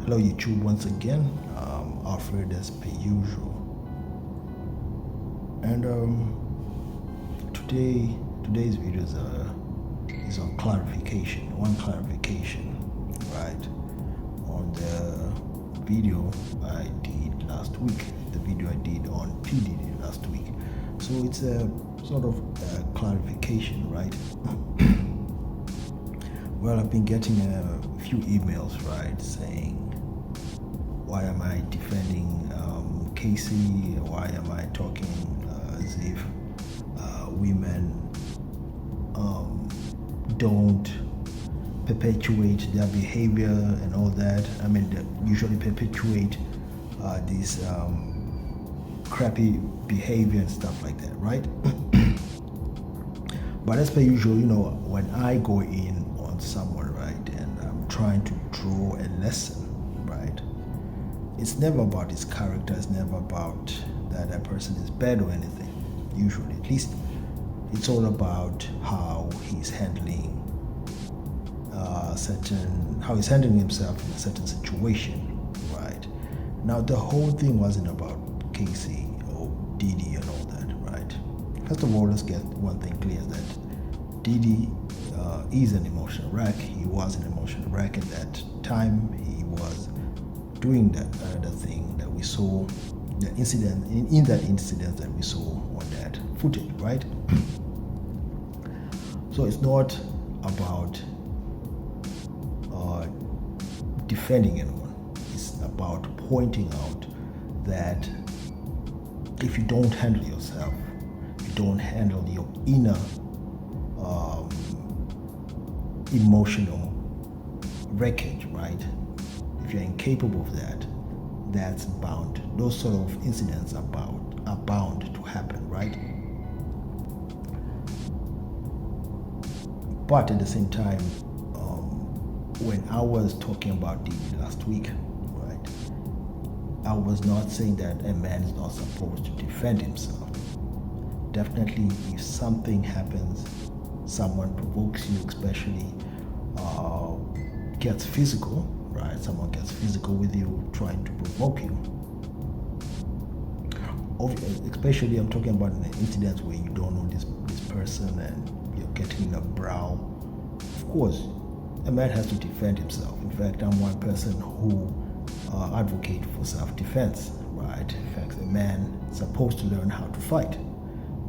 Hello YouTube once again. Alfred as per usual. And today's video is on clarification. One clarification, right? On the video I did last week. The video I did on P. Diddy last week. So it's a sort of clarification, right? Well, I've been getting a few emails, right, saying, why am I defending Cassie? Why am I talking as if women don't perpetuate their behavior and all that? I mean, they usually perpetuate this crappy behavior and stuff like that, right? But as per usual, when I go in on someone, right, and I'm trying to draw a lesson, right, it's never about his character, it's never about that a person is bad or anything, usually. At least it's all about how he's handling how he's handling himself in a certain situation, right? Now, the whole thing wasn't about Cassie or Diddy and all that, right? First of all, let's get one thing clear, that Diddy is an emotional wreck. He was an emotional wreck at that time. He was doing that other thing that we saw, the incident, in that incident that we saw on that footage, right? So it's not about defending anyone. It's about pointing out that if you don't handle yourself, you don't handle your inner emotional wreckage, right? If you're incapable of that, that's bound. Those sort of incidents are bound to happen, right? But at the same time, when I was talking about Diddy last week, right, I was not saying that a man is not supposed to defend himself. Definitely, if something happens, someone provokes you, especially gets physical, right? Someone gets physical with you, trying to provoke you. Especially, I'm talking about an incident where you don't know this person and you're getting in a brawl. Of course, a man has to defend himself. In fact, I'm one person who advocates for self-defense, right? In fact, a man is supposed to learn how to fight.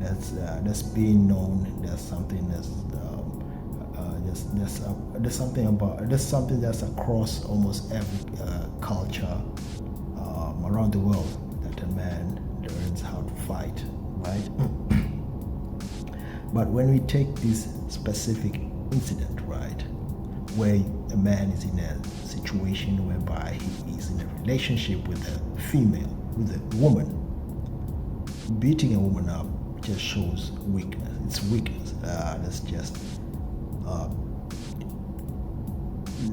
That's being known. That's something that's something that's across almost every culture around the world, that a man learns how to fight, right? But when we take this specific incident, right, where a man is in a situation whereby he is in a relationship with a female, with a woman, beating a woman up just shows weakness. It's weakness.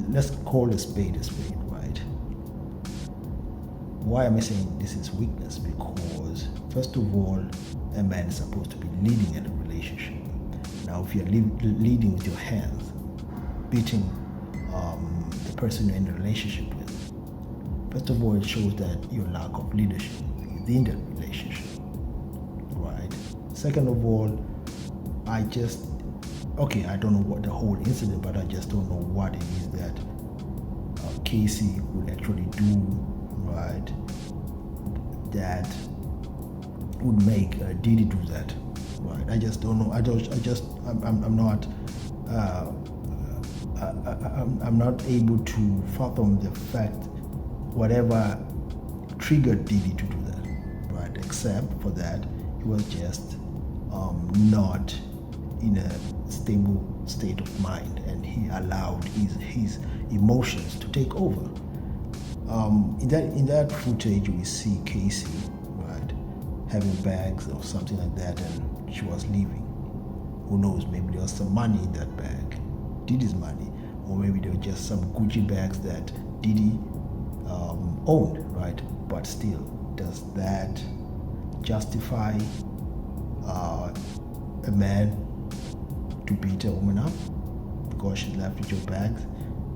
Let's call a spade, right? Why am I saying this is weakness? Because first of all, a man is supposed to be leading in a relationship. Now, if you're leading with your hands, beating the person you're in a relationship with, first of all, it shows that your lack of leadership within that relationship, right? Second of all, I don't know what the whole incident, but I just don't know what it is that Cassie would actually do, right, that would make Diddy do that, right? I just don't know. I'm not able to fathom the fact whatever triggered Diddy to do that, right? Except for that, he was just not in a stable state of mind, and he allowed his emotions to take over. In that footage, we see Cassie, right, having bags or something like that, and she was leaving. Who knows? Maybe there was some money in that bag, Diddy's money, or maybe there were just some Gucci bags that Diddy owned, right? But still, does that justify a man to beat a woman up because she left with your bags?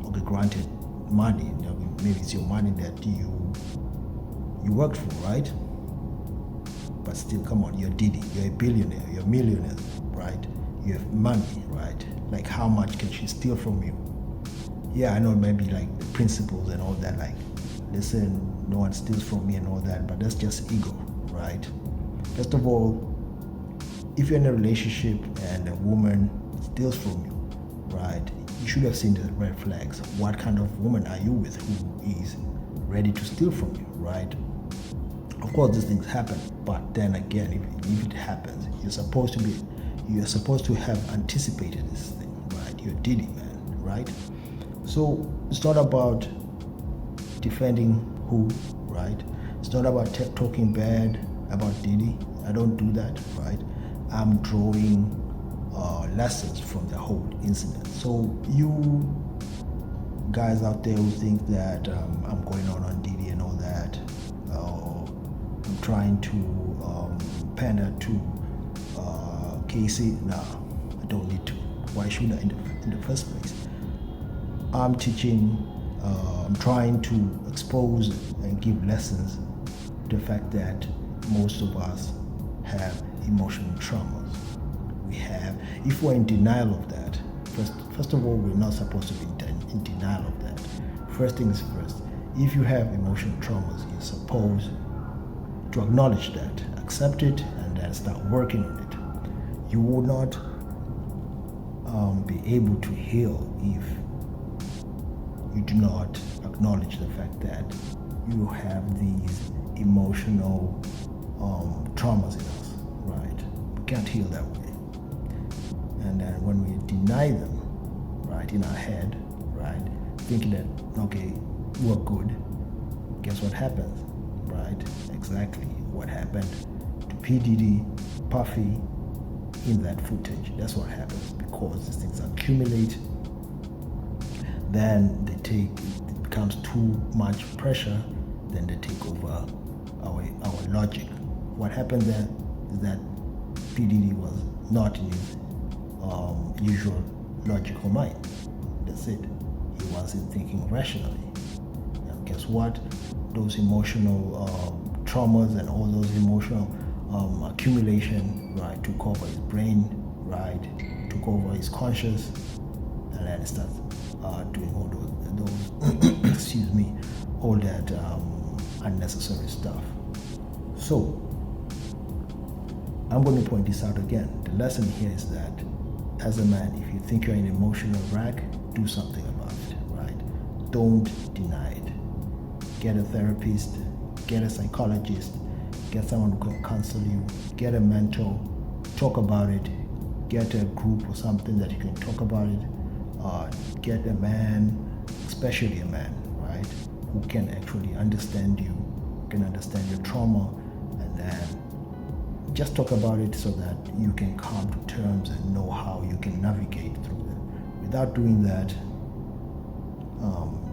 Okay, granted, money, maybe it's your money that you worked for, right? But still, come on, you're Diddy, you're a billionaire, you're a millionaire, right? You have money, right? Like, how much can she steal from you? Yeah, I know maybe like the principles and all that, like, listen, no one steals from me and all that, but that's just ego, right? First of all, if you're in a relationship and a woman steals from you, right, you should have seen the red flags. What kind of woman are you with who is ready to steal from you, right? Of course, these things happen, but then again, if it happens, you're supposed to have anticipated this thing, right? You're Diddy, man, right? So it's not about defending who, right? It's not about talking bad about Diddy. I don't do that, right? I'm drawing lessons from the whole incident. So you guys out there who think that I'm going on Diddy and all that, I'm trying to pander to Cassie, nah, I don't need to. Why should I in the first place? I'm teaching, I'm trying to expose and give lessons to the fact that most of us have emotional traumas. We have, if we're in denial of that, first of all, we're not supposed to be in denial of that. First things first, if you have emotional traumas, you're supposed to acknowledge that, accept it, and then start working on it. You will not be able to heal if you do not acknowledge the fact that you have these emotional traumas in us, right? We can't heal that way. And then when we deny them, right, in our head, right, thinking that, okay, we're good, guess what happens, right? Exactly what happened to P. Diddy, Puffy, in that footage. That's what happens, because these things accumulate, then it becomes too much pressure, then they take over our logic. What happened there is that P. Diddy was not in his usual logical mind. That's it. He wasn't thinking rationally. And guess what? Those emotional traumas and all those emotional accumulation, right, took over his brain, right, took over his conscious, and then it starts doing all those excuse me, all that unnecessary stuff. So I'm going to point this out again. The lesson here is that as a man, if you think you're in an emotional wreck, do something about it, right? Don't deny it. Get a therapist, get a psychologist, get someone who can counsel you, get a mentor, talk about it, get a group or something that you can talk about it, get a man, especially a man, right, who can actually understand you, can understand your trauma, and then just talk about it so that you can come to terms and know how you can navigate through it. Without doing that,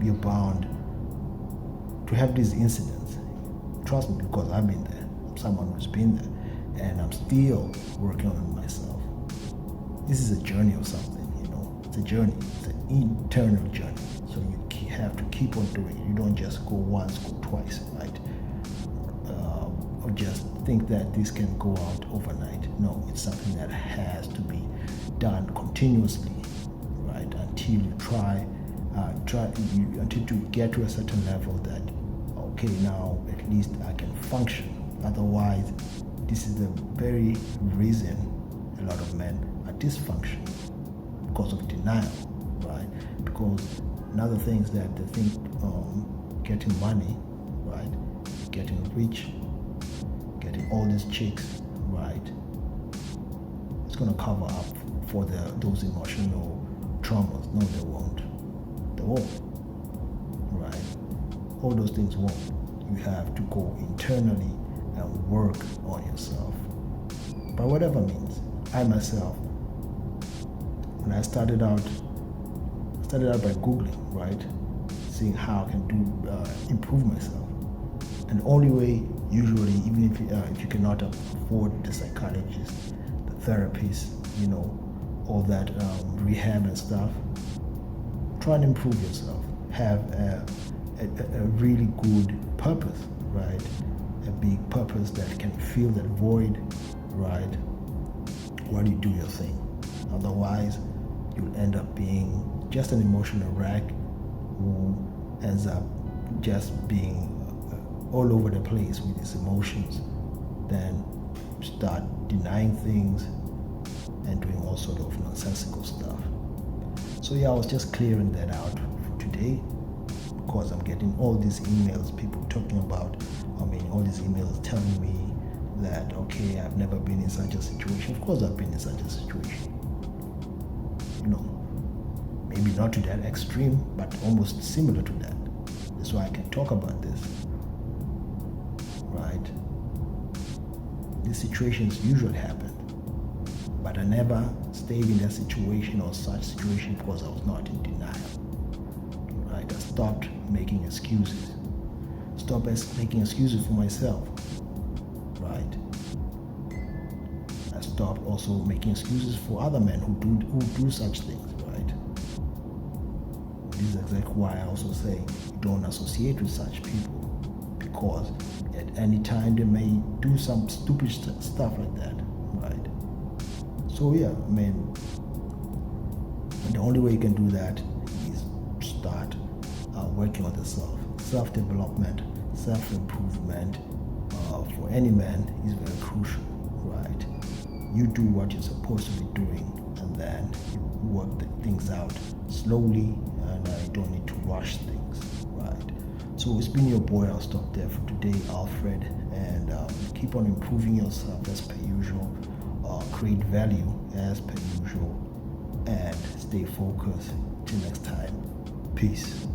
you're bound to have these incidents. Trust me, because I've been there. I'm someone who's been there, and I'm still working on it myself. This is a journey of something, you know. It's a journey. It's an eternal journey. So you have to keep on doing it. You don't just go once, go twice, right? Or just think that this can go out overnight. No, it's something that has to be done continuously, right? Until you until you get to a certain level that, okay, now at least I can function. Otherwise, this is the very reason a lot of men are dysfunctional, because of denial, right? Because another thing is that they think getting money, right, getting rich, getting all these chicks, right, it's gonna cover up for those emotional traumas. No, they won't. They won't, right? All those things won't. You have to go internally and work on yourself by whatever means. I myself, when I started out by Googling, right, seeing how I can improve myself. And the only way, usually, even if you cannot afford the psychologist, the therapist, you know, all that rehab and stuff, try and improve yourself. Have a a really good purpose, right? A big purpose that can fill that void, right? While you do your thing. Otherwise, you'll end up being just an emotional wreck who ends up just being all over the place with his emotions. Then start denying things and doing all sort of nonsensical stuff. So yeah, I was just clearing that out for today, because I'm getting all these emails, people talking about, all these emails telling me that, okay, I've never been in such a situation. Of course I've been in such a situation. Maybe not to that extreme, but almost similar to that. That's why I can talk about this, right? These situations usually happen, but I never stayed in that situation or such situation because I was not in denial, right? I stopped making excuses. Stop making excuses for myself, right? I stopped also making excuses for other men who do such things, right? This is exactly why I also say you don't associate with such people, because at any time they may do some stupid stuff like that, right? So yeah, the only way you can do that is start working on the self-development, self-improvement. For any man is very crucial, right? You do what you're supposed to be doing, and then you work the things out slowly, and you don't need to rush things, right? So it's been your boy. I'll stop there for today, Alfred, and keep on improving yourself as per usual. Create value as per usual, and stay focused. Till next time, peace.